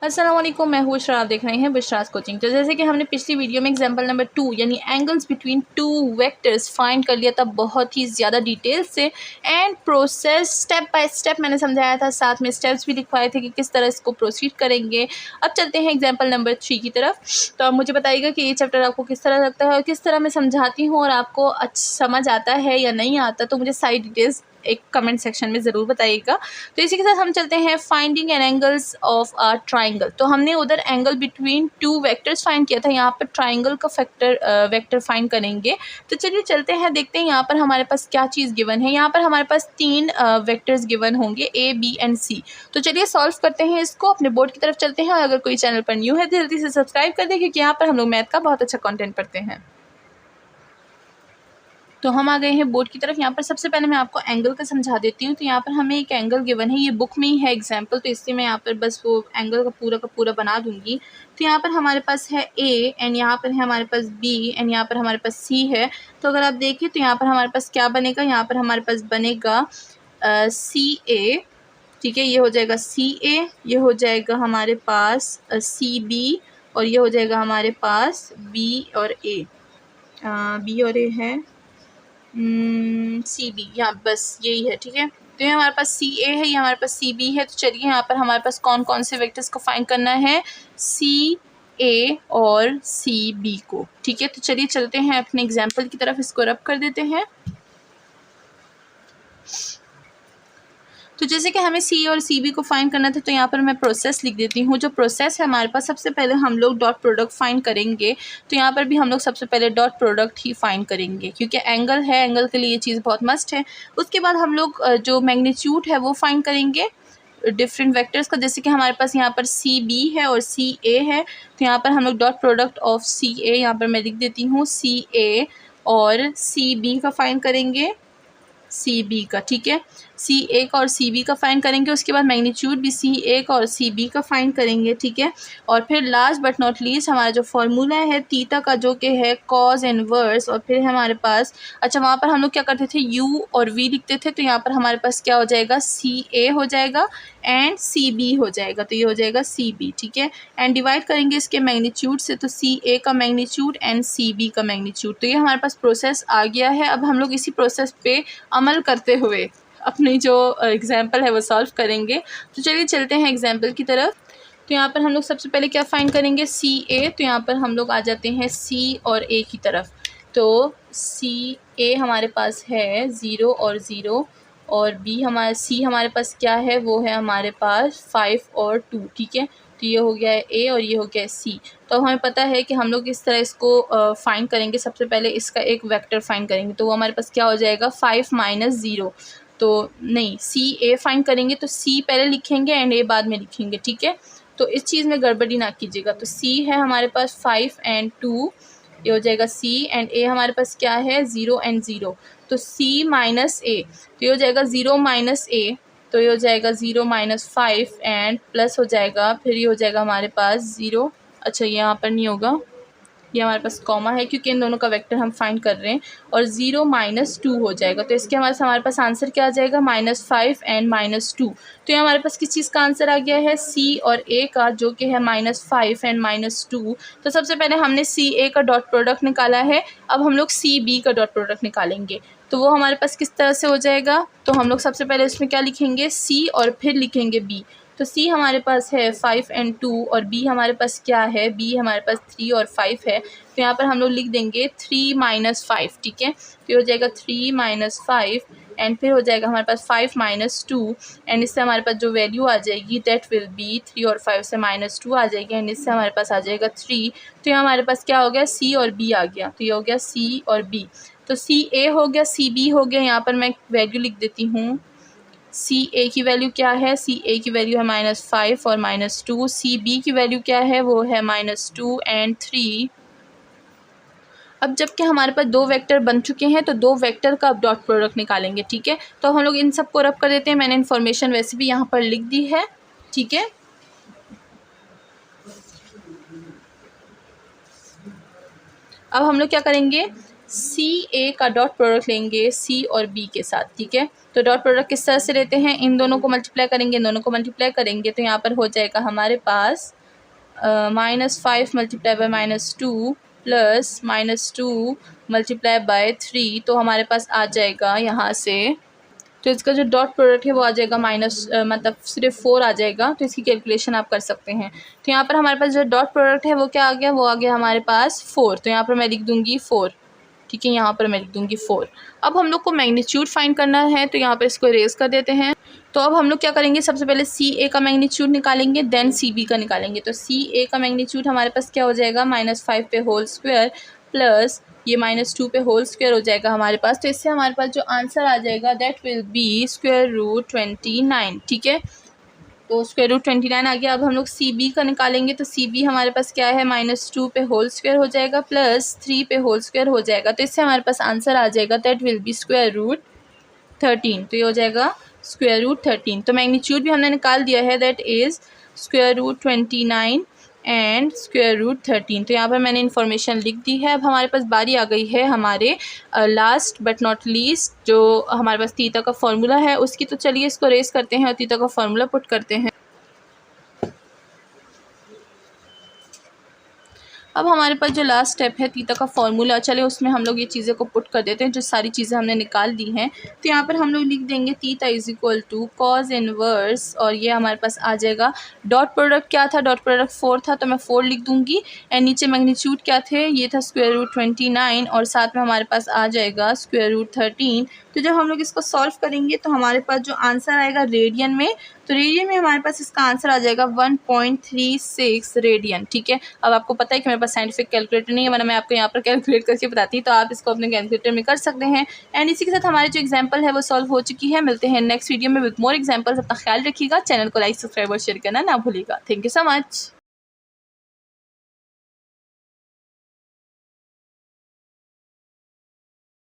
अस्सलाम वालेकुम, मैं हूँ बुशरा, आप देख रहे हैं बुशरास कोचिंग। तो जैसे कि हमने पिछली वीडियो में एग्जांपल नंबर 2 यानी angles between two vectors find कर लिया था बहुत ही ज़्यादा डिटेल से and process step by step मैंने समझाया था, साथ में स्टेप्स भी लिखवाए थे कि किस तरह इसको प्रोसीड करेंगे। अब चलते हैं एग्जाम्पल नंबर 3 की तरफ। तो आप मुझे बताइएगा कि ये चैप्टर आपको किस तरह लगता है और किस तरह मैं समझाती हूँ और आपको अच्छा समझ आता है या नहीं आता, तो मुझे सारी डिटेल्स एक कमेंट सेक्शन में ज़रूर बताइएगा। तो इसी के साथ हम चलते हैं finding N angles of a triangle. तो हमने उधर angle between two vectors find किया था, यहाँ पर ट्राइंगल का वेक्टर फाइंड करेंगे। तो चलिए चलते हैं, देखते हैं यहाँ पर हमारे पास क्या चीज़ गिवन है। यहाँ पर हमारे पास 3 वेक्टर्स गिवन होंगे A, B एंड C। तो चलिए सॉल्व करते हैं इसको, अपने बोर्ड की तरफ चलते हैं। और अगर कोई चैनल पर न्यू है तो जल्दी से सब्सक्राइब कर दें, क्योंकि यहाँ पर हम लोग मैथ का बहुत अच्छा कॉन्टेंट पढ़ते हैं। तो हम आ गए हैं बोर्ड की तरफ। यहाँ पर सबसे पहले मैं आपको एंगल का समझा देती हूँ। तो यहाँ पर हमें एक एंगल गिवन है, ये बुक में ही है एग्जाम्पल, तो इससे मैं यहाँ पर बस वो एंगल का पूरा बना दूंगी। तो यहाँ पर हमारे पास है A एंड यहाँ पर है हमारे पास B एंड यहाँ पर हमारे पास C है। तो अगर आप देखिए तो यहाँ पर हमारे पास क्या बनेगा, यहाँ पर हमारे पास बनेगा CA। ठीक है, ये हो जाएगा CA, ये हो जाएगा हमारे पास CB और ये हो जाएगा हमारे पास B और A। B और A है CB, यहाँ बस यही है। ठीक है, तो ये हमारे पास CA है, ये हमारे पास CB है। तो चलिए यहाँ पर हमारे पास कौन कौन से वेक्टर्स को फाइंड करना है, CA और CB को। ठीक है, तो चलिए चलते हैं अपने एग्जाम्पल की तरफ, इसको रब कर देते हैं। तो जैसे कि हमें C और CB को फाइंड करना था, तो यहाँ पर मैं प्रोसेस लिख देती हूँ। जो प्रोसेस है हमारे पास, सबसे पहले हम लोग डॉट प्रोडक्ट फाइंड करेंगे। तो यहाँ पर भी हम लोग सबसे पहले डॉट प्रोडक्ट ही फाइंड करेंगे, क्योंकि एंगल है, एंगल के लिए ये चीज़ बहुत मस्ट है। उसके बाद हम लोग जो मैग्नीट्यूड है वो फाइंड करेंगे डिफरेंट वेक्टर्स का। जैसे कि हमारे पास यहाँ पर CB है और CA है, तो यहाँ पर हम लोग डॉट प्रोडक्ट ऑफ CA, यहाँ पर मैं लिख देती हूँ CA और CB का फाइंड करेंगे, CB का। ठीक है, CA का और CB का फाइंड करेंगे। उसके बाद मैग्नीट्यूड भी CA का और CB का फाइंड करेंगे। ठीक है, और फिर लास्ट बट नॉट लीस्ट हमारा जो फॉर्मूला है थीटा का, जो कि है कॉस इनवर्स। और फिर हमारे पास, अच्छा वहाँ पर हम लोग क्या करते थे, U और V लिखते थे। तो यहाँ पर हमारे पास क्या हो जाएगा, CA हो जाएगा एंड CB हो जाएगा, तो ये हो जाएगा CB। ठीक है, एंड डिवाइड करेंगे इसके मैग्नीट्यूड से, तो CA का मैग्नीट्यूड एंड CB का मैग्नीट्यूड। तो ये हमारे पास प्रोसेस आ गया है। अब हम लोग इसी प्रोसेस पे अमल करते हुए अपनी जो एग्जाम्पल है वो सॉल्व करेंगे। तो चलिए चलते हैं एग्जाम्पल की तरफ। तो यहाँ पर हम लोग सबसे पहले क्या फाइंड करेंगे, CA। तो यहाँ पर हम लोग आ जाते हैं C और A की तरफ। तो CA हमारे पास है 0 और 0 और C हमारे पास क्या है, वो है हमारे पास 5 और 2। ठीक है, तो ये हो गया है A और ये हो गया है C। तो हमें पता है कि हम लोग इस तरह इसको फाइंड करेंगे। सबसे पहले इसका एक वेक्टर फाइंड करेंगे, तो वो हमारे पास क्या हो जाएगा, 5 माइनस 0। तो नहीं, CA फाइंड करेंगे तो C पहले लिखेंगे एंड A बाद में लिखेंगे। ठीक है, तो इस चीज़ में गड़बड़ी ना कीजिएगा। तो C है हमारे पास 5 एंड 2, ये हो जाएगा C एंड A हमारे पास क्या है, 0 एंड 0। तो C माइनस A, तो ये हो जाएगा 0 माइनस A, तो ये हो जाएगा 0 माइनस 5 एंड प्लस हो जाएगा, फिर ये हो जाएगा हमारे पास 0। अच्छा, ये यहाँ पर नहीं होगा, ये हमारे पास कॉमा है क्योंकि इन दोनों का वेक्टर हम फाइंड कर रहे हैं। और 0 माइनस 2 हो जाएगा, तो इसके हमारे पास आंसर क्या आ जाएगा, -5 एंड -2। तो ये हमारे पास किस चीज़ का आंसर आ गया है, C और A का, जो कि है -5 एंड -2। तो सबसे पहले हमने CA का डॉट प्रोडक्ट निकाला है, अब हम लोग CB का डॉट प्रोडक्ट निकालेंगे। तो वो हमारे पास किस तरह से हो जाएगा, तो हम लोग सबसे पहले इसमें क्या लिखेंगे, C और फिर लिखेंगे B। तो C हमारे पास है 5 एंड 2 और B हमारे पास क्या है, B हमारे पास 3 और 5 है। तो यहाँ पर हम लोग लिख देंगे 3 माइनस 5। ठीक है, तो ये हो जाएगा 3 माइनस 5 एंड फिर हो जाएगा हमारे पास 5 माइनस 2 एंड इससे हमारे पास जो वैल्यू आ जाएगी दैट विल बी 3 और 5 से -2 आ जाएगी एंड इससे हमारे पास आ जाएगा 3। तो ये हमारे पास क्या हो गया, C और B आ गया। तो ये हो गया C और B। तो CA हो गया, CB हो गया। यहाँ पर मैं वैल्यू लिख देती हूँ, CA की वैल्यू क्या है, CA की वैल्यू है -5 और -2। CB की वैल्यू क्या है, वो है -2 एंड 3। अब जबकि हमारे पास 2 वेक्टर बन चुके हैं, तो 2 वेक्टर का अब डॉट प्रोडक्ट निकालेंगे। ठीक है, तो हम लोग इन सबको रब कर देते हैं। मैंने इन्फॉर्मेशन वैसे भी यहाँ पर लिख दी है। ठीक है, अब हम लोग क्या करेंगे, CA का डॉट प्रोडक्ट लेंगे C और B के साथ। ठीक है, तो डॉट प्रोडक्ट किस तरह से लेते हैं, इन दोनों को मल्टीप्लाई करेंगे, इन दोनों को मल्टीप्लाई करेंगे, तो यहाँ पर हो जाएगा हमारे पास -5 multiply by -2 plus -2 multiply by 3, तो हमारे पास आ जाएगा यहाँ से, तो इसका जो डॉट प्रोडक्ट है वो आ जाएगा मतलब सिर्फ 4 आ जाएगा। तो इसकी कैलकुलेशन आप कर सकते हैं। तो यहाँ पर हमारे पास जो डॉट प्रोडक्ट है वो क्या आ गया, वो आ गया हमारे पास 4। तो यहाँ पर मैं लिख दूँगी 4, ठीक है, यहाँ पर मैं लिख दूँगी 4। अब हम लोग को मैग्नीट्यूड फाइंड करना है, तो यहाँ पर इसको इरेज कर देते हैं। तो अब हम लोग क्या करेंगे, सबसे पहले सी ए का मैग्नीट्यूड निकालेंगे, देन सी बी का निकालेंगे। तो सी ए का मैग्नीट्यूड हमारे पास क्या हो जाएगा, -5 पे होल स्क्वायर प्लस ये -2 पे होल स्क्वायर हो जाएगा हमारे पास। तो इससे हमारे पास जो आंसर आ जाएगा दैट विल बी √29, ठीक है। तो √29 आ गया। अब हम लोग सी बी का निकालेंगे, तो सी बी हमारे पास क्या है, -2 पे होल स्क्वायर हो जाएगा प्लस 3 पे होल स्क्वायर हो जाएगा। तो इससे हमारे पास आंसर आ जाएगा दैट विल बी √13। तो ये हो जाएगा √13। तो मैग्नीट्यूड भी हमने निकाल दिया है, दैट इज़ √29 एंड √13। तो यहाँ पर मैंने इन्फॉर्मेशन लिख दी है। अब हमारे पास बारी आ गई है हमारे लास्ट बट नॉट लीस्ट जो हमारे पास थीटा का फॉर्मूला है उसकी। तो चलिए इसको रेस करते हैं और थीटा का फॉर्मूला पुट करते हैं। अब हमारे पास जो लास्ट स्टेप है थीटा का फॉर्मूला, चले उसमें हम लोग ये चीज़ें को पुट कर देते हैं, जो सारी चीज़ें हमने निकाल दी हैं। तो यहाँ पर हम लोग लिख देंगे थीटा = cos इनवर्स, और ये हमारे पास आ जाएगा। डॉट प्रोडक्ट क्या था, डॉट प्रोडक्ट 4 था, तो मैं 4 लिख दूँगी। एंड नीचे मैग्नीट्यूड क्या थे, ये था √29, और साथ में हमारे पास आ जाएगा √13। तो जब हम लोग इसको सॉल्व करेंगे तो हमारे पास जो आंसर आएगा रेडियन में, तो रेडियन में हमारे पास इसका आंसर आ जाएगा 1.36 रेडियन, ठीक है। अब आपको पता है कि मेरे पास साइंटिफिक कैलकुलेटर नहीं है, वरना मैं आपको यहाँ पर कैलकुलेट करके बताती, तो आप इसको अपने कैलकुलेटर में कर सकते हैं। एंड इसी के साथ हमारी जो एग्जांपल है वो सॉल्व हो चुकी है। मिलते हैं नेक्स्ट वीडियो में विद मोर एग्जांपल्स। अपना ख्याल रखिएगा, चैनल को लाइक, सब्सक्राइब और शेयर करना ना भूलिएगा। Thank you so much.